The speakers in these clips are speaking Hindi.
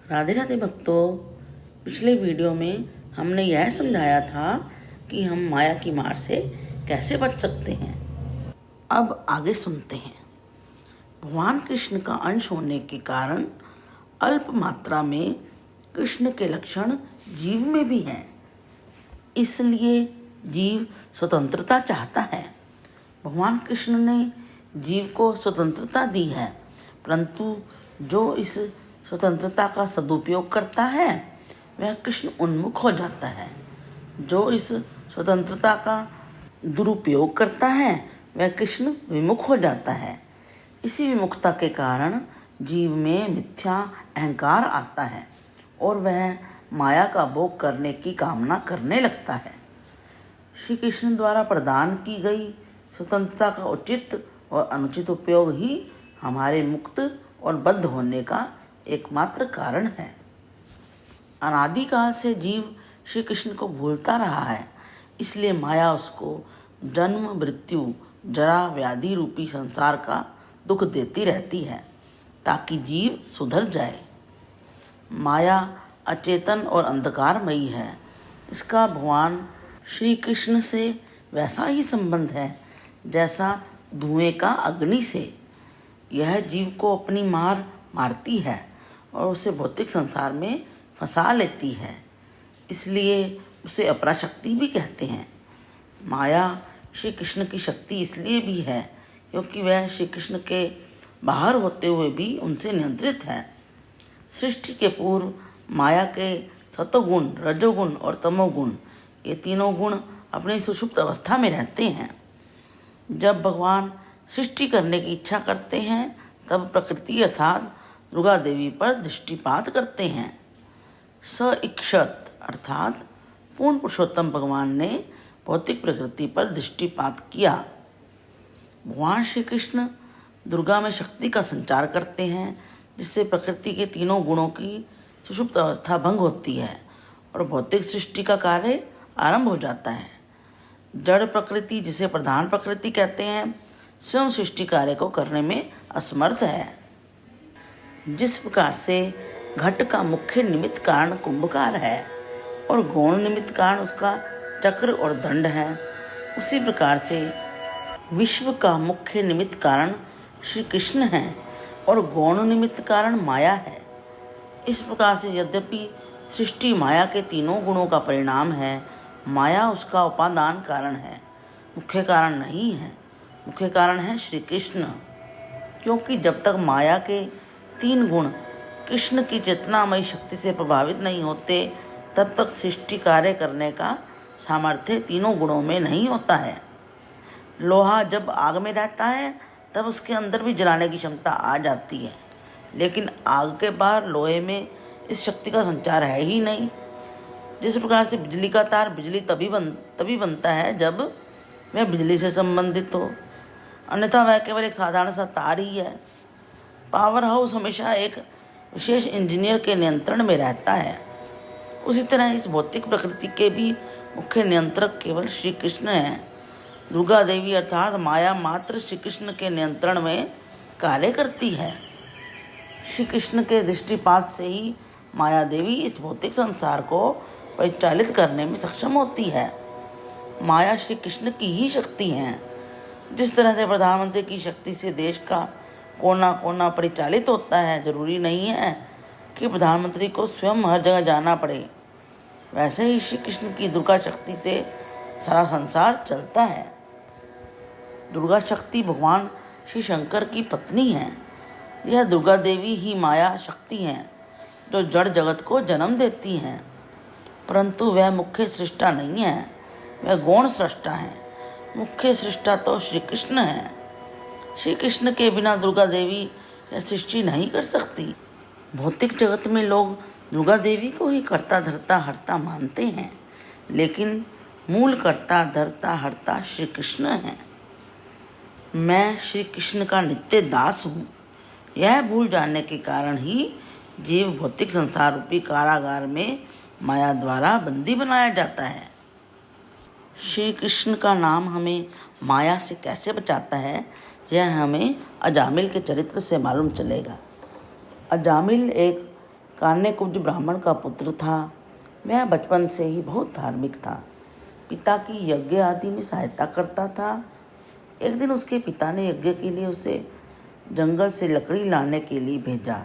राधे राधे भक्तों। पिछले वीडियो में हमने यह समझाया था कि हम माया की मार से कैसे बच सकते हैं। अब आगे सुनते हैं। भगवान कृष्ण का अंश होने के कारण अल्प मात्रा में कृष्ण के लक्षण जीव में भी हैं। इसलिए जीव स्वतंत्रता चाहता है। भगवान कृष्ण ने जीव को स्वतंत्रता दी है, परंतु जो इस स्वतंत्रता का सदुपयोग करता है वह कृष्ण उन्मुख हो जाता है। जो इस स्वतंत्रता का दुरुपयोग करता है वह कृष्ण विमुख हो जाता है। इसी विमुखता के कारण जीव में मिथ्या अहंकार आता है और वह माया का भोग करने की कामना करने लगता है। श्री कृष्ण द्वारा प्रदान की गई स्वतंत्रता का उचित और अनुचित उपयोग ही हमारे मुक्त और बद्ध होने का एकमात्र कारण है। अनादिकाल से जीव श्री कृष्ण को भूलता रहा है, इसलिए माया उसको जन्म मृत्यु जरा व्याधि रूपी संसार का दुख देती रहती है ताकि जीव सुधर जाए। माया अचेतन और अंधकारमयी है। इसका भगवान श्री कृष्ण से वैसा ही संबंध है जैसा धुएं का अग्नि से। यह जीव को अपनी मार मारती है और उसे भौतिक संसार में फंसा लेती है, इसलिए उसे अपराशक्ति भी कहते हैं। माया श्री कृष्ण की शक्ति इसलिए भी है क्योंकि वह श्री कृष्ण के बाहर होते हुए भी उनसे नियंत्रित है। सृष्टि के पूर्व माया के सतोगुण, रजोगुण और तमोगुण, ये तीनों गुण अपनी सुषुप्त अवस्था में रहते हैं। जब भगवान सृष्टि करने की इच्छा करते हैं तब प्रकृति अर्थात दुर्गा देवी पर दृष्टिपात करते हैं। सइक्षत अर्थात पूर्ण पुरुषोत्तम भगवान ने भौतिक प्रकृति पर दृष्टिपात किया। भगवान श्री कृष्ण दुर्गा में शक्ति का संचार करते हैं, जिससे प्रकृति के तीनों गुणों की सुषुप्त अवस्था भंग होती है और भौतिक सृष्टि का कार्य आरंभ हो जाता है। जड़ प्रकृति, जिसे प्रधान प्रकृति कहते हैं, स्वयं सृष्टि कार्य को करने में असमर्थ है। जिस प्रकार से घट का मुख्य निमित्त कारण कुंभकार है और गौण निमित्त कारण उसका चक्र और दंड है, उसी प्रकार से विश्व का मुख्य निमित्त कारण श्री कृष्ण है और गौण निमित्त कारण माया है। इस प्रकार से यद्यपि सृष्टि माया के तीनों गुणों का परिणाम है, माया उसका उपादान कारण है, मुख्य कारण नहीं है। मुख्य कारण है श्री कृष्ण, क्योंकि जब तक माया के तीन गुण कृष्ण की चेतनामयी शक्ति से प्रभावित नहीं होते तब तक सृष्टि कार्य करने का सामर्थ्य तीनों गुणों में नहीं होता है। लोहा जब आग में रहता है तब उसके अंदर भी जलाने की क्षमता आ जाती है, लेकिन आग के बाहर लोहे में इस शक्ति का संचार है ही नहीं। जिस प्रकार से बिजली का तार बिजली तभी बनता है जब वह बिजली से संबंधित हो, अन्यथा वह केवल एक साधारण सा तार ही है। पावर हाउस हमेशा एक विशेष इंजीनियर के नियंत्रण में रहता है। उसी तरह इस भौतिक प्रकृति के भी मुख्य नियंत्रक केवल श्री कृष्ण हैं। दुर्गा देवी अर्थात माया मात्र श्री कृष्ण के नियंत्रण में कार्य करती है। श्री कृष्ण के दृष्टिपात से ही माया देवी इस भौतिक संसार को परिचालित करने में सक्षम होती है। माया श्री कृष्ण की ही शक्ति है। जिस तरह से प्रधानमंत्री की शक्ति से देश का कोना कोना परिचालित होता है, जरूरी नहीं है कि प्रधानमंत्री को स्वयं हर जगह जाना पड़े, वैसे ही श्री कृष्ण की दुर्गा शक्ति से सारा संसार चलता है। दुर्गा शक्ति भगवान श्री शंकर की पत्नी है। यह दुर्गा देवी ही माया शक्ति हैं जो जड़ जगत को जन्म देती हैं, परंतु वह मुख्य सृष्टा नहीं है, वह गौण सृष्टा है। मुख्य सृष्टा तो श्री कृष्ण है। श्री कृष्ण के बिना दुर्गा देवी यह सृष्टि नहीं कर सकती। भौतिक जगत में लोग दुर्गा देवी को ही कर्ता धर्ता हर्ता मानते हैं, लेकिन मूल कर्ता धर्ता हर्ता श्री कृष्ण है। मैं श्री कृष्ण का नित्य दास हूँ, यह भूल जाने के कारण ही जीव भौतिक संसार रूपी कारागार में माया द्वारा बंदी बनाया जाता है। श्री कृष्ण का नाम हमें माया से कैसे बचाता है, यह हमें अजामिल के चरित्र से मालूम चलेगा। अजामिल एक कान्यकुब्ज ब्राह्मण का पुत्र था। वह बचपन से ही बहुत धार्मिक था। पिता की यज्ञ आदि में सहायता करता था। एक दिन उसके पिता ने यज्ञ के लिए उसे जंगल से लकड़ी लाने के लिए भेजा।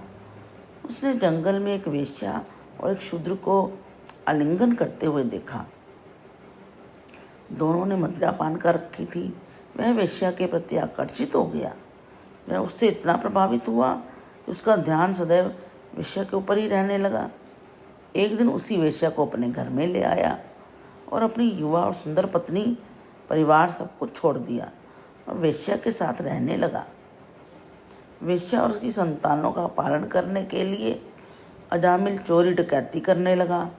उसने जंगल में एक वेश्या और एक शूद्र को आलिंगन करते हुए देखा। दोनों ने मदिरा पान कर रखी थी। वह वेश्या के प्रति आकर्षित हो गया। वह उससे इतना प्रभावित हुआ कि उसका ध्यान सदैव वेश्या के ऊपर ही रहने लगा। एक दिन उसी वेश्या को अपने घर में ले आया और अपनी युवा और सुंदर पत्नी, परिवार सब कुछ छोड़ दिया और वेश्या के साथ रहने लगा। वेश्या और उसकी संतानों का पालन करने के लिए अजामिल चोरी डकैती करने लगा।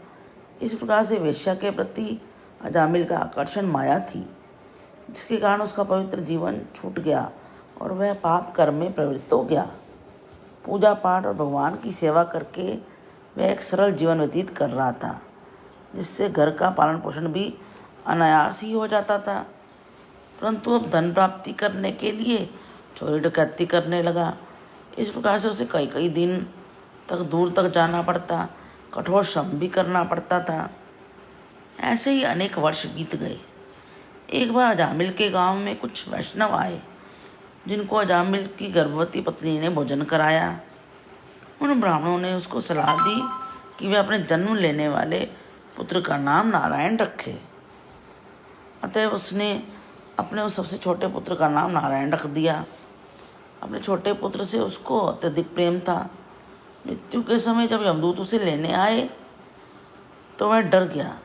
इस प्रकार से वेश्या के प्रति अजामिल का आकर्षण माया थी, जिसके कारण उसका पवित्र जीवन छूट गया और वह पाप कर्म में प्रवृत्त हो गया। पूजा पाठ और भगवान की सेवा करके वह एक सरल जीवन व्यतीत कर रहा था, जिससे घर का पालन पोषण भी अनायास ही हो जाता था। परंतु अब धन प्राप्ति करने के लिए चोरी डकैती करने लगा। इस प्रकार से उसे कई कई दिन तक दूर तक जाना पड़ता, कठोर श्रम भी करना पड़ता था। ऐसे ही अनेक वर्ष बीत गए। एक बार अजामिल के गांव में कुछ वैष्णव आए, जिनको अजामिल की गर्भवती पत्नी ने भोजन कराया। उन ब्राह्मणों ने उसको सलाह दी कि वे अपने जन्म लेने वाले पुत्र का नाम नारायण रखे। अतः उसने अपने उस सबसे छोटे पुत्र का नाम नारायण रख दिया। अपने छोटे पुत्र से उसको अत्यधिक प्रेम था। मृत्यु के समय जब यमदूत उसे लेने आए तो वह डर गया।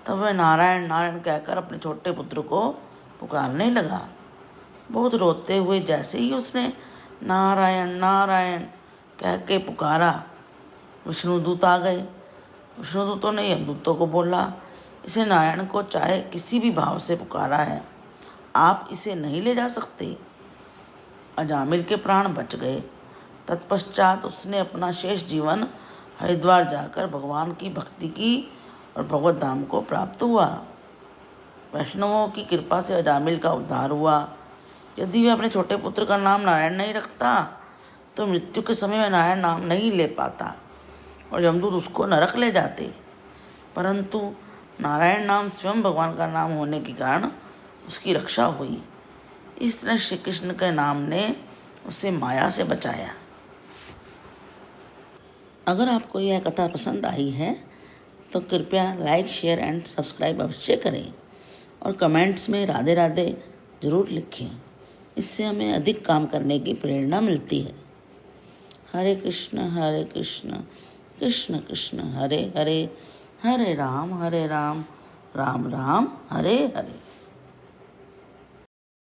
तब वह नारायण नारायण कहकर अपने छोटे पुत्र को पुकारने लगा। बहुत रोते हुए जैसे ही उसने नारायण नारायण कह के पुकारा, विष्णुदूत आ गए। विष्णुदूतों ने यमदूतों को बोला, इसे नारायण को चाहे किसी भी भाव से पुकारा है, आप इसे नहीं ले जा सकते। अजामिल के प्राण बच गए। तत्पश्चात उसने अपना शेष जीवन हरिद्वार जाकर भगवान की भक्ति की और भगवत धाम को प्राप्त हुआ। वैष्णवों की कृपा से अजामिल का उद्धार हुआ। यदि वह अपने छोटे पुत्र का नाम नारायण नहीं रखता तो मृत्यु के समय वह नारायण नाम नहीं ले पाता और यमदूत उसको नरक ले जाते। परंतु नारायण नाम स्वयं भगवान का नाम होने के कारण उसकी रक्षा हुई। इस तरह श्री कृष्ण के नाम ने उसे माया से बचाया। अगर आपको यह कथा पसंद आई है तो कृपया लाइक, शेयर एंड सब्सक्राइब अवश्य करें और कमेंट्स में राधे राधे ज़रूर लिखें। इससे हमें अधिक काम करने की प्रेरणा मिलती है। हरे कृष्ण कृष्ण कृष्ण हरे हरे, हरे राम राम राम हरे हरे।